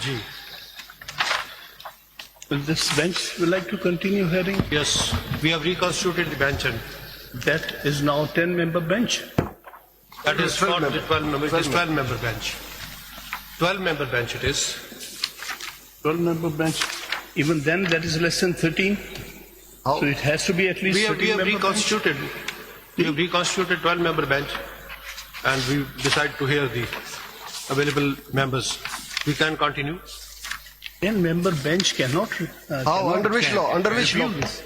Ji. Will this bench would like to continue hearing? Yes, we have reconstituted the bench and That is now 10-member bench. that is for the 12-member. It is 12-member bench. 12-member bench it is. 12-member bench. Even then, that is less than 13. How? So it has to be at least We have 13-member bench. reconstituted. We have reconstituted 12-member bench, and we decide to hear the available members. We can continue. 10-member bench cannot. How? Cannot Under which law? Under which law? refuse.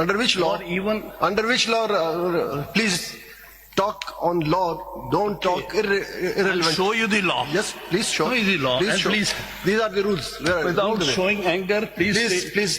Under which law? Or even Under which law? Please talk on law. Don't talk irrelevant. show you the law. Yes, please show. Show you the law. Please And show. please, These are the rules. Where are without rules? showing anger, please, Please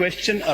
question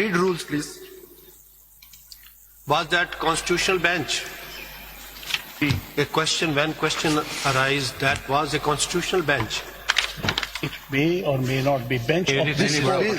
read rules, please. Was that constitutional bench? A question, when question arise, that was a constitutional bench. It may or may not be bench of this court.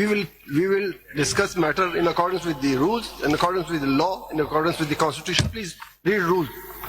We will discuss matter in accordance with the rules, in accordance with the law, in accordance with the Constitution. Please read rules.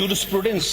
jurisprudence.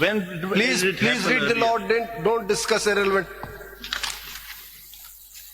When Please read the law. Don't discuss irrelevant.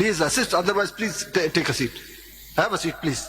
please assist. Otherwise, please take a seat. Have a seat, please.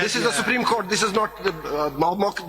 This is the Supreme Court. This is not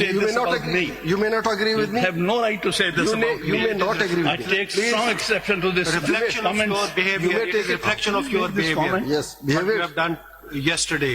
say You may this not about agree. me. You may not agree with You me. have no right to say this You may- about you me. may not agree with I me. take Please. strong exception to this. reflection of comments. your behavior. You may It take is it. reflection of your This behavior. comment. Yes, What you behavior. have done yesterday.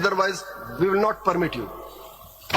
Otherwise, we will not permit you.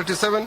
37.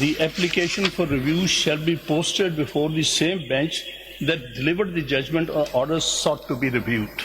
the application for review shall be posted before the same bench that delivered the judgment or orders sought to be reviewed.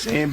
Same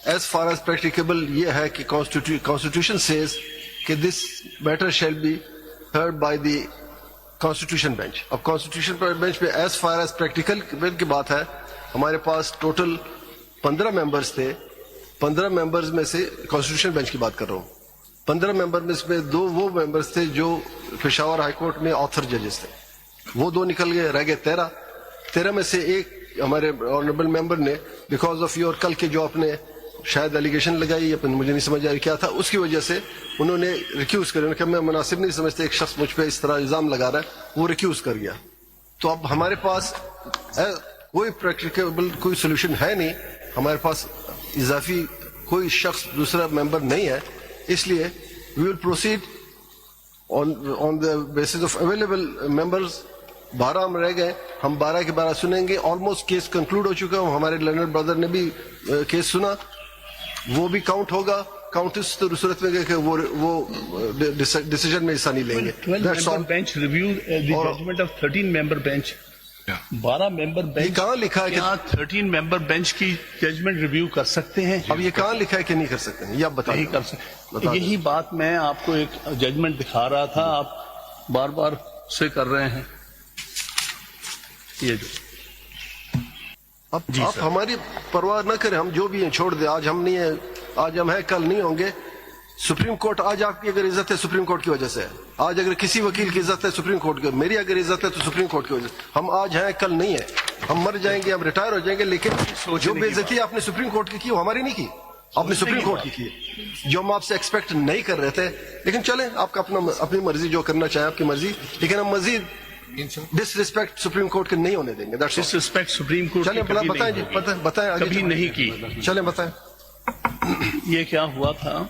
as far as practicable یہ ہے کہ constitution says کہ this matter shall be heard by the constitution bench. اب constitution bench پہ as far as practical کی بات ہے, ہمارے پاس ٹوٹل 15 ممبرز تھے. 15 ممبرز میں سے constitution bench کی بات کر رہا ہوں, 15 ممبر میں اس میں 2 وہ ممبرز تھے جو پشاور ہائی کورٹ میں آتھر ججز تھے, وہ 2 نکل گئے, رہ گئے 13 میں سے ایک ہمارے آنریبل ممبر نے بیکاز آف یور کل کے جو آپ نے شاید ایلیگیشن لگائی, مجھے نہیں سمجھ آئی کیا تھا, اس کی وجہ سے انہوں نے ریکیوز کر, کہ میں مناسب نہیں سمجھتے ایک شخص مجھ پہ اس طرح الزام لگا رہا ہے, وہ ریکیوز کر گیا. تو اب ہمارے پاس کوئی پریکٹیکیبل کوئی سولوشن ہے نہیں, ہمارے پاس اضافی کوئی شخص دوسرا ممبر نہیں ہے, اس لیے we will proceed on the basis of available members. 12 ہم رہ گئے, ہم 12 کے 12 سنیں گے. آلموسٹ کیس کنکلوڈ ہو چکا ہوں, ہمارے لرنر بردر نے بھی کیس سنا, وہ بھی کاؤنٹ ہوگا. کاؤنٹ اس صورت میں کہ وہ ڈیسیجن میں حصہ نہیں لیں گے. 12 bench review the judgment of 13 member bench. 12 member bench کہاں لکھا ہے کہ 13 member bench کی ججمنٹ ریویو کر سکتے ہیں؟ اب یہ کہاں لکھا ہے کہ نہیں کر سکتے ہیں, یہ آپ بتائیں. نہیں کر سکتے. یہی بات میں آپ کو ایک ججمنٹ دکھا رہا تھا, آپ بار بار سے کر رہے ہیں. یہ جو آپ ہماری پرواہ نہ کریں, ہم جو بھی ہیں چھوڑ دیں. آج ہم نہیں ہیں, آج ہم ہیں, کل نہیں ہوں گے. سپریم کورٹ آج آپ کی اگر عزت ہے سپریم کورٹ کی وجہ سے ہے. آج اگر کسی وکیل کی عزت ہے سپریم کورٹ کی, میری اگر عزت ہے تو سپریم کورٹ کی وجہ سے. ہم آج ہیں, کل نہیں ہیں. ہم مر جائیں گے, ہم ریٹائر ہو جائیں گے, لیکن جو بے عزتی آپ نے سپریم کورٹ کی وہ ہماری نہیں کی, آپ نے سپریم کورٹ کی کی, جو ہم آپ سے ایکسپیکٹ نہیں کر رہے تھے. لیکن چلیں, آپ کا اپنی مرضی, جو کرنا چاہیں آپ کی مرضی, لیکن ہم مزید ڈس ریسپیکٹ سپریم کورٹ کے نہیں ہونے دیں گے. ڈس ریسپیکٹ سپریم کورٹ چلیں بتائیں جی, بتائیں آگے کبھی نہیں کی. چلیں بتائیں. یہ کیا ہوا تھا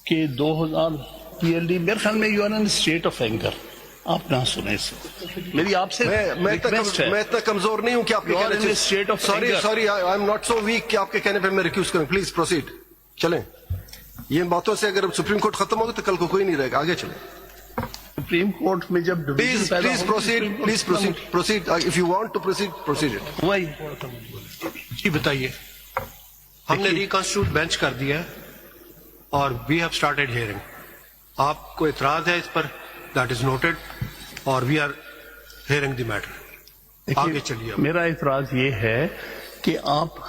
کہ 2000 PLD, میرے خیال میں you are in state of anger. آپ نہ سنیں سے, میری آپ سے میں اتنا کمزور نہیں ہوں کہ آپ کے کہنے سے, sorry I am not so week کہ آپ کے کہنے پہ میں ریکیوز کروں. Please proceed. چلیں, یہ باتوں سے اگر سپریم کورٹ ختم ہوگا تو کل کو کوئی نہیں رہے گا. آگے چلیں. سپریم کورٹ میں جب please proceed if you want to proceed. وہی جی بتائیے. ہم نے ریکنسٹیٹیوٹ بینچ کر دیا ہے اور وی ہیو اسٹارٹیڈ ہیئرنگ. آپ کو اعتراض ہے اس پر, دیٹ از نوٹڈ, اور we are hearing the matter. آگے چلیے. میرا اعتراض یہ ہے کہ آپ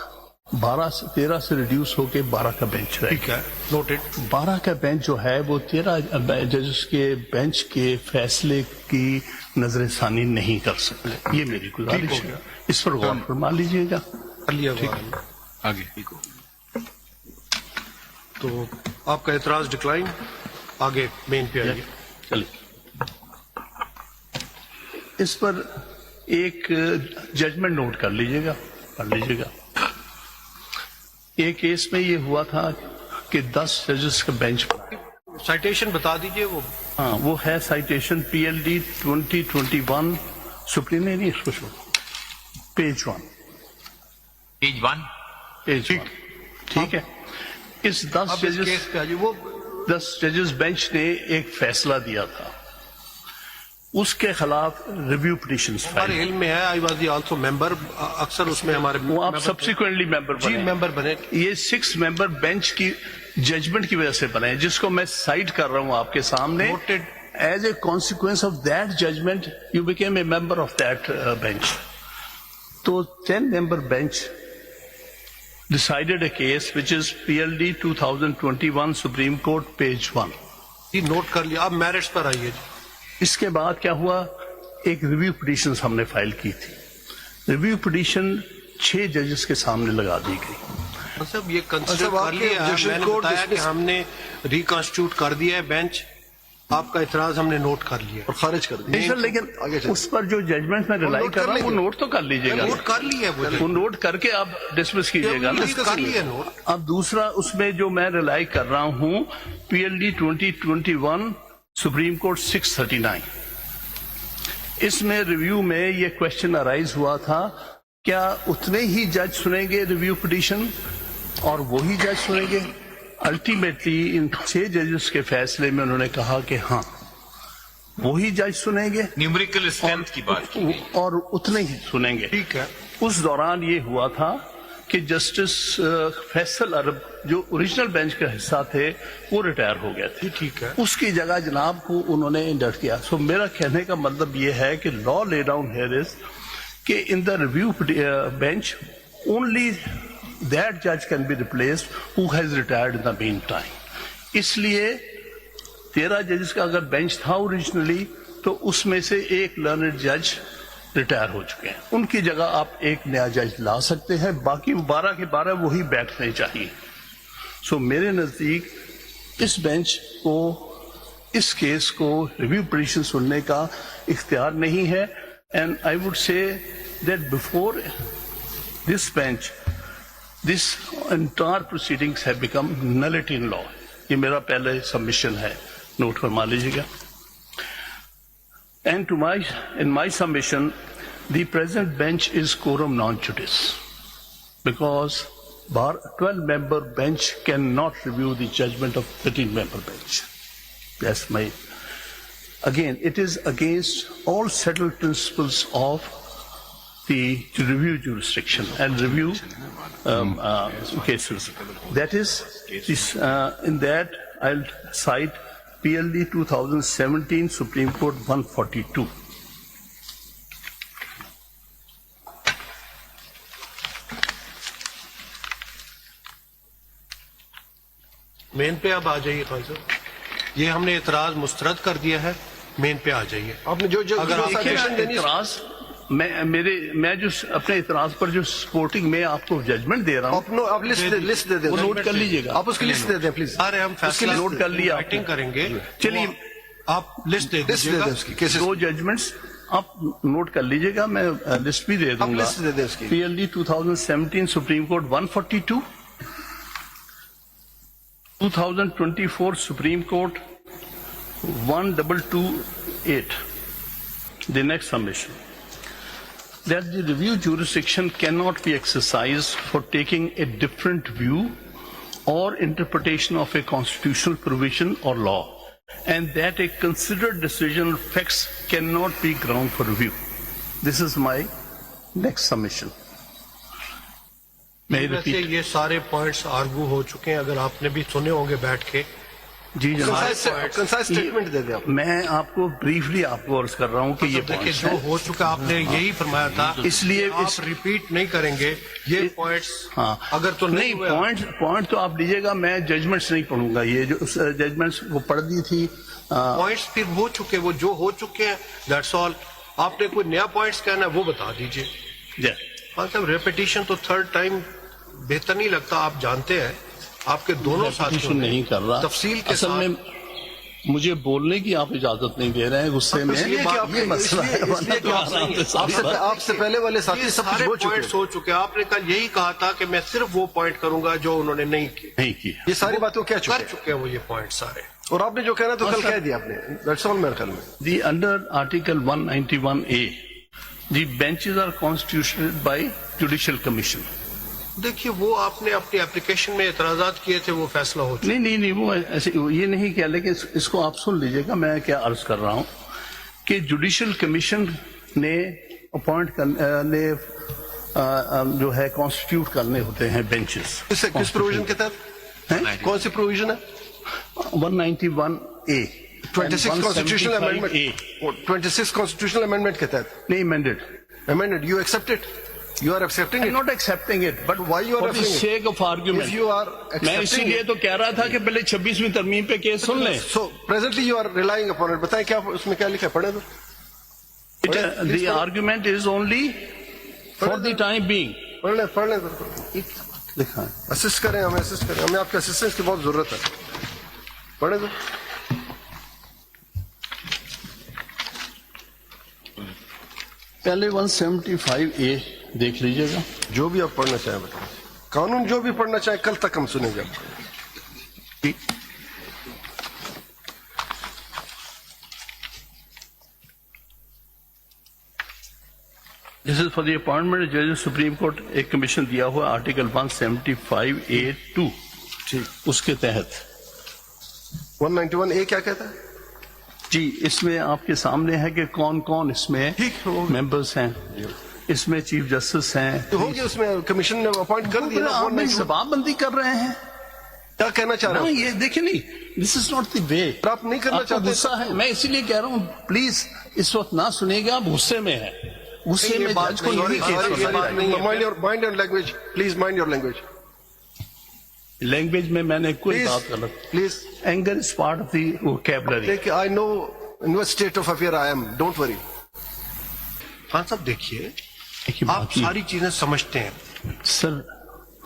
12 سے 13 سے ریڈیوس ہو کے 12 کا بینچ رہے. ٹھیک ہے, نوٹڈ. 12 کا بینچ جو ہے وہ 13 ججز کے بینچ کے فیصلے کی نظر ثانی نہیں کر سکتے. یہ میری گزارش ہے, اس پر غور فرما لیجیے گا. آگے تو آپ کا اعتراض ڈکلائن. آگے مین پہ آئیے. چلیے, اس پر ایک ججمنٹ نوٹ کر لیجیے گا, پڑھ لیجیے گا. ایک کیس میں یہ ہوا تھا کہ 10 ججز کا بینچ, سائٹیشن بتا دیجئے. ہاں وہ ہے سائٹیشن PLD 2021 سپریم نہیں اس کو پیج 1. ٹھیک ہے. اس 10 ججز بینچ نے ایک فیصلہ دیا تھا, اس کے خلاف ریویو پٹیشنز ہمارے علم میں ہے. آئی واز دی آلسو ممبر. اکثر اس میں ہمارے وہ آپ سبسیکوینٹلی ممبر بنے. جی ممبر بنے. یہ 6 ممبر بینچ کی ججمنٹ کی وجہ سے بنے, جس کو میں سائٹ کر رہا ہوں آپ کے سامنے. As a consequence of that judgment you became a member of that bench. تو 10 member bench decided a case which is PLD 2021 Supreme Court page 1. G note کر لیا. اب میرٹس پر آئیے. اس کے بعد کیا ہوا, ایک ریویو پٹیشن ہم نے فائل کی تھی. ریویو پٹیشن 6 ججز کے سامنے لگا دی گئی. صاحب یہ کنسیڈر کر لیا, میں نے بتایا کہ ہم نے ریکنسٹیٹیوٹ کر دیا ہے بینچ. آپ کا اعتراض ہم نے نوٹ کر لیا اور خارج کر دیا. لیکن اس پر جو ججمنٹ میں ریلائی کر رہا ہوں وہ نوٹ تو کر لیجیے گا. نوٹ کر لیا, وہ نوٹ کر کے آپ ڈسمس کیجیے گا. کر لیا نوٹ. اب دوسرا اس میں جو میں ریلائی کر رہا ہوں PLD 2021 سپریم کورٹ 639. اس میں ریویو میں یہ کوشچن ارائز ہوا تھا, کیا اتنے ہی جج سنیں گے ریویو پٹیشن اور وہی جج سنیں گے؟ الٹیمیٹلی ان 6 ججز کے فیصلے میں انہوں نے کہا کہ ہاں وہی جج سنیں گے, نیومریکل اسٹرینتھ کی بات کی گئی, اور اتنے ہی سنیں گے. ٹھیک ہے. اس دوران یہ ہوا تھا کہ جسٹس فیصل عرب جو اوریجنل بینچ کا حصہ تھے وہ ریٹائر ہو گئے تھے. ٹھیک ہے. اس کی جگہ جناب کو انہوں نے انڈکٹ کیا. سو میرا کہنے کا مطلب یہ ہے کہ لا لے ڈاؤن ہیئر از کہ in the review bench only that جج can be replaced who has retired in the meantime. اس لیے 13 ججز کا اگر بینچ تھا اوریجنلی تو اس میں سے ایک لرنڈ جج ریٹائر ہو چکے ہیں. ان کی جگہ آپ ایک نیا جج لا سکتے ہیں, باقی 12 کے 12 وہی بیٹھنے چاہیے. سو میرے نزدیک اس بینچ کو اس کیس کو ریویو پٹیشن سننے کا اختیار نہیں ہے. And I would say that before this bench this entire proceedings have become nullity in law. یہ میرا پہلے سبمیشن ہے, نوٹ فرما لیجیے گا. And in my submission, the present bench is quorum non-judice because 12-member bench cannot review the judgment of 13-member bench. That's my. Again, it is against all settled principles of the review jurisdiction and review cases. That is, in that I'll cite PLD 2017 Supreme Court 142. مین پہ اب آ جائیے خان صاحب. یہ ہم نے اعتراض مسترد کر دیا ہے, مین پہ آ جائیے. آپ نے جو اگر آپ citation دینی ہے اعتراض میں جو اپنے اعتراض پر جو سپورٹنگ میں آپ کو ججمنٹ دے رہا ہوں آپ لسٹ دے دیں, وہ نوٹ کر لیجیے گا. آپ اس کی لسٹ دے دیں پلیز. سارے ہم فیصلہ نوٹ کر لیا. رائٹنگ کریں گے. چلیے آپ لسٹ دے لسٹ دیجیے دے گا. دیں اس کی کیسز. 2 ججمنٹس آپ نوٹ کر لیجیے گا, میں لسٹ بھی دے دوں گا. لسٹ دے دیں اس کی. PLD 2017 supreme court 142, 2024 supreme court 1228. The next submission. That the review jurisdiction cannot be exercised for taking a different view or interpretation of a constitutional provision or law, and that a considered decision or facts cannot be ground for review. This is my next submission. May I ویسے repeat? یہ سارے points argue ہو چکے ہیں, اگر آپ نے بھی سنے ہوں گے بیٹھ کے. جی جناب, کنسائز اسٹیٹمنٹ دے دیں آپ. میں آپ کو بریفلی آپ کو عرض کر رہا ہوں کہ یہ دیکھیے points جو ہیں. ہو چکا آپ نے یہی فرمایا تھا, اس لیے آپ ریپیٹ نہیں کریں گے یہ پوائنٹس. ہاں, اگر تو نہیں ہوئے پوائنٹ تو آپ لیجیے گا, میں ججمنٹس نہیں پڑھوں گا. یہ جو ججمنٹس وہ پڑھ دی تھی پوائنٹس پھر ہو چکے, وہ جو ہو چکے ہیں دیٹس آل. آپ نے کوئی نیا پوائنٹس کہنا ہے وہ بتا دیجیے. مطلب ریپیٹیشن تو تھرڈ ٹائم بہتر نہیں لگتا. آپ جانتے ہیں آپ کے دونوں ساتھیوں نے نہیں کر رہا تفصیل کے اصل میں ساتھ. مجھے بولنے کی آپ اجازت نہیں دے رہے ہیں غصے میں. یہ مسئلہ ہے. آپ سے پہلے والے ساتھی سب کچھ سارے بول چکے پوائنٹس ہو چکے. آپ نے کل یہی کہا تھا کہ میں صرف وہ پوائنٹ کروں گا جو انہوں نے نہیں کیے. نہیں کیا. یہ ساری باتیں کہہ کر چکے چکے ہیں وہ یہ پوائنٹ سارے. اور آپ نے جو کہنا تو کل کہہ دیا آپ نے. دیٹس آل میرے خیال میں. The under Article 191A, the benches are constituted by Judicial Commission. دیکھیے وہ آپ نے اپنی اپلیکیشن میں اعتراضات کیے تھے, وہ فیصلہ ہو چکا. نہیں وہ ایسے یہ نہیں کیا, لیکن اس کو آپ سن لیجیے گا. میں کیا عرض کر رہا ہوں کہ جوڈیشل کمیشن نے اپوائنٹ کرنے جو ہے کانسٹیٹیوٹ کرنے ہوتے ہیں بینچز. کس پروویژن کے تحت؟ کون سی پروویژن ہے؟ 191A 26 constitutional amendment. 26 constitutional amendment کے تحت نہیں امینڈڈ. amended. You accept it? You are accepting I'm it? not accepting it, but Why you are for the accepting it? sake of argument. If you are میں اسی accepting لیے it, تو کہہ رہا تھا کہ پہلے 26ویں ترمیم پہ کیس سن لیں. so presently you are relying upon it. بتائیں کیا اس میں کیا لکھا ہے, پڑھیں تو. The argument is only for the time being. پڑھ لیں لکھا ہے. اسسٹ کریں, ہمیں اسسٹ کریں, ہمیں آپ کے اسسٹنس کی بہت ضرورت ہے. پڑھیں تو. پہلے 175A دیکھ لیجیے گا. جو بھی آپ پڑھنا چاہیں بتائیں. قانون جو بھی پڑھنا چاہیں کل تک ہم سنیں گے آپ کو. This is for the appointment of judges Supreme Court. ایک کمیشن دیا ہوا آرٹیکل 175A(2) اس کے تحت. 191A کیا کہتا ہے؟ جی اس میں آپ کے سامنے ہے کہ کون کون اس میں ممبرس ہیں. اس میں چیف جسٹس ہیں. تو ہوگی اس میں کمیشن نے اپوائنٹ کر دیا نا. آپ میں زبان بندی کر رہے ہیں. کیا کہنا چاہ رہے ہاں ہیں یہ دیکھیں نہیں, دس از ناٹ دی وے. آپ نہیں کرنا آپ کو چاہتے. غصہ ہے, میں اسی لیے کہہ رہا ہوں پلیز اس وقت نہ سنیے گا, آپ غصے میں ہیں. غصے میں جج کو یہی کیس کرنا چاہیے. Mind your language please, mind your language language میں نے کوئی بات غلط. Please. Anger is part of the vocabulary. دیکھیے I know in what state of affair I am, don't worry. Khan صاحب دیکھیے, آپ ساری چیزیں سمجھتے ہیں سر,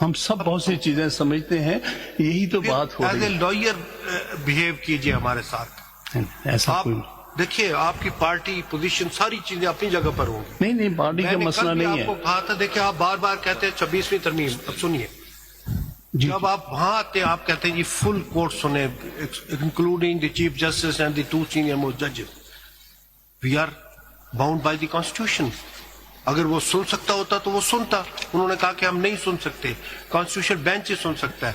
ہم سب بہت سی چیزیں سمجھتے ہیں, یہی تو بات ہو ایز اے رہی لائر بہیو کیجئے ہمارے ساتھ. ہے. ایسا آپ کوئی دیکھیے آپ کی پارٹی پوزیشن ساری چیزیں اپنی جگہ پر ہوں گی. نہیں, پارٹی کا میں نے مسئلہ کل بھی نہیں آپ کو ہے. کہا تھا, دیکھیں آپ بار بار کہتے ہیں 26ویں ترمیم. اب سنیے, جی جب آپ وہاں آتے ہیں آپ کہتے ہیں جی فل کورٹ سنیں including the chief justice and the 2 senior most ججز. We are bound by the constitution. اگر وہ سن سکتا ہوتا تو وہ سنتا. انہوں نے کہا کہ ہم نہیں سن سکتے, کانسٹیٹیوشن بینچ ہی سن سکتا ہے.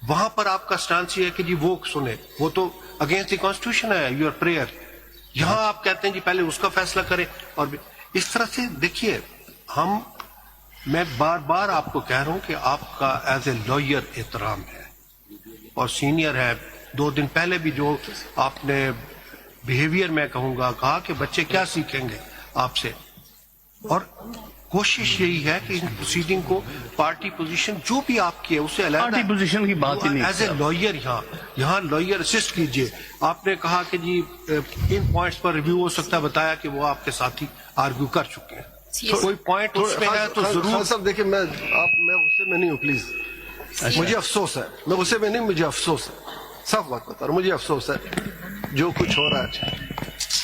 وہاں پر آپ کا سٹانس یہ ہے کہ جی وہ سنے, وہ تو اگینسٹ دی کانسٹیٹیوشن ہے, یور پریئر. یہاں آپ کہتے ہیں جی پہلے اس کا فیصلہ کریں. اور اس طرح سے دیکھیے, میں بار بار آپ کو کہہ رہا ہوں کہ آپ کا ایز اے لائر احترام ہے اور سینئر ہے. 2 دن پہلے بھی جو آپ نے بیہیویئر میں کہوں گا کہا کہ بچے کیا سیکھیں گے آپ سے, اور کوشش یہی ہے کہ ان پروسیڈنگ کو پارٹی پوزیشن جو بھی آپ کی ہے اسے پارٹی پوزیشن کی بات ہی نہیں. ایز اے لائر یہاں لائر اسسٹ کیجئے. آپ نے کہا کہ جی ان پوائنٹس پر ریویو ہو سکتا ہے, بتایا کہ وہ آپ کے ساتھی آرگیو کر چکے ہیں. کوئی پوائنٹ اس میں ہے تو ضرور. سر دیکھیں میں غصے میں نہیں ہوں پلیز. مجھے افسوس ہے, میں غصے میں نہیں, مجھے افسوس ہے, صاف بات بتا رہا ہوں, مجھے افسوس ہے جو کچھ ہو رہا ہے.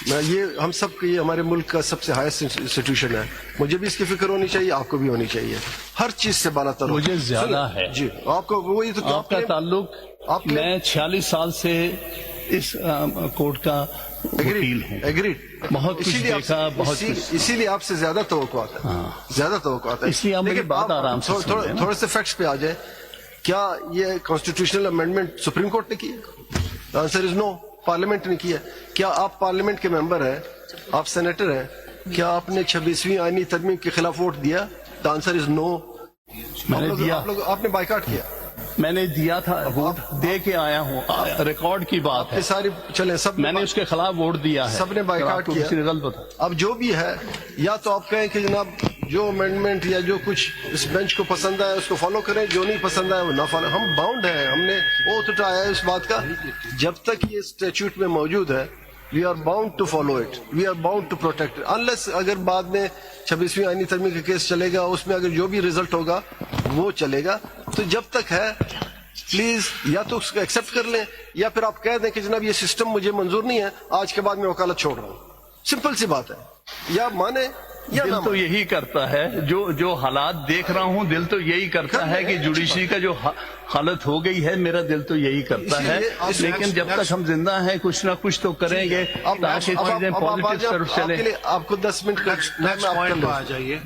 میں یہ ہم سب کی, ہمارے ملک کا سب سے ہائیسٹ انسٹیٹیوشن ہے. مجھے بھی اس کی فکر ہونی چاہیے, آپ کو بھی ہونی چاہیے. ہر چیز سے بالا تر مجھے زیادہ ہے. جی آپ کو وہی تو آپ کا تعلق, میں 46 سال سے اس کورٹ کا وکیل ہوں. ایگریڈ. بہت کچھ دیکھا, بہت کچھ. اسی لیے آپ سے زیادہ توقعات ہے, زیادہ توقعات ہے. اس لیے آپ میری بات آرام سے سن لیں. تھوڑے سے فیکٹس پہ آ جائے. کیا یہ کانسٹیٹیوشنل امینڈمنٹ سپریم کورٹ نے کی ہے؟ Answer is know. پارلیمنٹ نے کی ہے. کیا آپ پارلیمنٹ کے ممبر ہیں, آپ سینیٹر ہیں, کیا آپ نے 26ویں آئینی ترمیم کے خلاف ووٹ دیا؟ دا آنسر از نو. میں نے دیا, آپ نے بائیکاٹ کیا. میں نے دیا تھا, ووٹ دے کے آیا ہوں, ریکارڈ کی بات ہے. یہ ساری چلیں سب میں نے اس کے خلاف ووٹ دیا ہے, سب نے بائیکاٹ کیا. کسی نے غلط بتا. اب جو بھی ہے, یا تو آپ کہیں کہ جناب جو امینڈمنٹ یا جو کچھ اس بینچ کو پسند ہے اس کو فالو کریں, جو نہیں پسند ہے وہ نہ فالو. ہم باؤنڈ ہیں, ہم نے اوتھ اٹھایا ہے اس بات کا. جب تک یہ اسٹیچوٹ میں موجود ہے, we are bound to follow it, we are bound to protect. Unless اگر بعد میں 26ویں آئینی ترمیم کا کیس چلے گا, اس میں اگر جو بھی ریزلٹ ہوگا وہ چلے گا. تو جب تک ہے پلیز یا تو اس کو ایکسپٹ کر لیں, یا پھر آپ کہہ دیں کہ جناب یہ سسٹم مجھے منظور نہیں ہے, آج کے بعد میں وکالت چھوڑ رہا ہوں. سمپل سی بات ہے, یا مانے یا دل نہ تو مانے. یہی کرتا ہے, جو حالات دیکھ رہا ہوں, دل تو یہی کرتا ہے کہ جوڈیشری کا جو حالت ہو گئی ہے, میرا دل تو یہی کرتا ہے. لیکن جب تک ہم زندہ ہیں کچھ نہ کچھ تو کریں گے تاکہ چیزیں پازیٹو طرف چلیں. آپ کو 10 منٹ کا نیکسٹ پوائنٹ پہ آ جائیے.